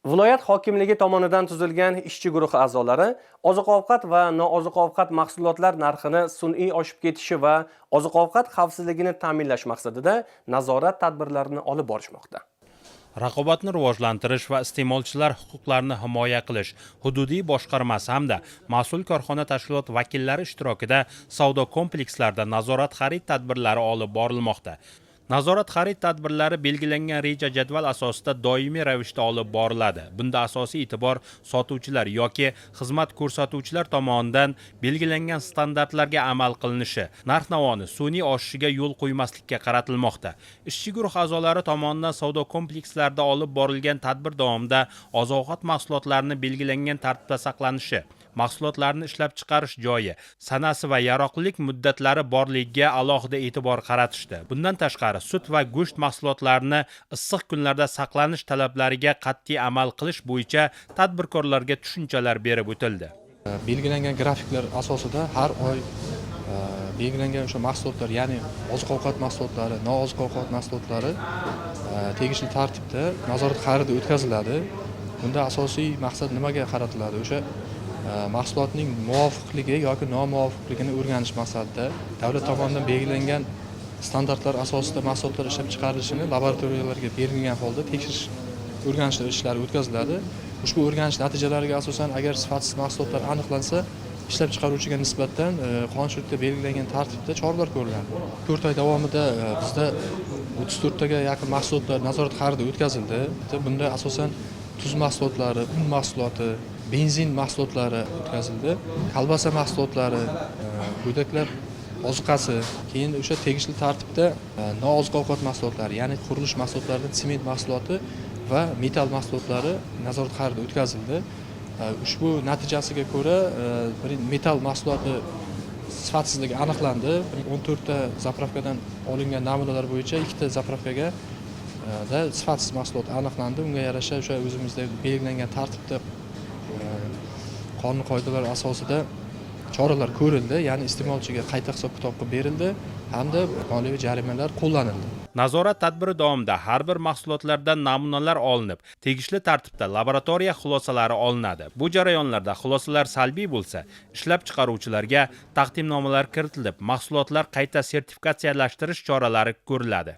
Viloyat hokimligi tomonidan tuzilgan ishchi guruhi a'zolari oziq-ovqat va nooziq-ovqat mahsulotlar narxini sun'iy oshib ketishi va oziq-ovqat xavfsizligini ta'minlash maqsadida nazorat tadbirlarini olib borishmoqda. Raqobatni rivojlantirish va iste'molchilar huquqlarini himoya qilish hududiy boshqarmasi hamda mas'ul korxona tashkilot vakillari ishtirokida savdo komplekslarida nazorat xarid tadbirlari olib borilmoqda. Nazorat xarid tadbirlari belgilangan reja jadval asosida doimiy ravishda olib boriladi. Bunda asosiy e'tibor sotuvchilar yoki xizmat ko'rsatuvchilar tomonidan belgilangan standartlarga amal qilinishi, narx-navoni sun'iy oshishiga yo'l qo'ymaslikka qaratilmoqda. Ishchi guruh a'zolari tomonidan savdo komplekslarida olib borilgan tadbir davomida oziq-ovqat mahsulotlarini belgilangan tartibda saqlanishi, mahsulotlarni ishlab chiqarish joyi, sanasi va yaroqlilik muddatlari borligiga alohida e'tibor qaratishdi. Bundan tashqari, sut va go'sht mahsulotlarini issiq kunlarda saqlanish talablariga qat'iy amal qilish bo'yicha tadbirkorlarga tushunchalar berib o'tildi. Belgilangan grafiklar asosida har oy belgilangan o'sha mahsulotlar, ya'ni oziq-ovqat mahsulotlari, nooziq-ovqat mahsulotlari tegishli tartibda nazorat xaridi o'tkaziladi. Bunda asosiy maqsad nimaga qaratiladi? O'sha mahsulotning muvofiqligi yoki nomuvofiqligini o'rganish maqsadida davlat tomonidan belgilangan standartlar asosida mahsulotlar ishlab chiqarilishini laboratoriyalarga berilgan holda tekshirish, o'rganish ishlari o'tkaziladi. Ushbu o'rganish natijalariga asosan agar sifatsiz mahsulotlar aniqlansa, ishlab chiqaruvchiga nisbatan qonunchilikda belgilangan tartibda choralar ko'riladi. 4 oy davomida bizda 34 taga yaqin mahsulotlar nazorat xaridi o'tkazildi. Bunda asosan tuz mahsulotlari, un mahsuloti, benzin mahsulotlari o'tkazildi, kolbasa mahsulotlari, go'daklar oziqasi, keyin o'sha tegishli tartibda nooziq-ovqat mahsulotlari, ya'ni qurilish mahsulotlaridan sement mahsuloti va metall mahsulotlari nazorat xaridi o'tkazildi. Ushbu natijasiga ko'ra metall mahsuloti sifatsizligi aniqlandi. 14 ta zapravkadan olingan namunalar bo'yicha 2 ta zapravkaga da sifatsiz mahsulot aniqlandi. Unga yarasha o'sha o'zimizda belgilangan tartibda qonun qoidalar asosida choralar ko'rildi, ya'ni iste'molchiga qayta hisob-kitob qilib berildi hamda moliyaviy jarimalar qo'llanildi. Nazorat tadbiri davomida har bir mahsulotlardan namunalar olinib, tegishli tartibda laboratoriya xulosalari olinadi. Bu jarayonlarda xulosalar salbiy bo'lsa, ishlab chiqaruvchilarga taqdimnomalar kiritilib, mahsulotlar qayta sertifikatsiyalashtirish choralari ko'riladi.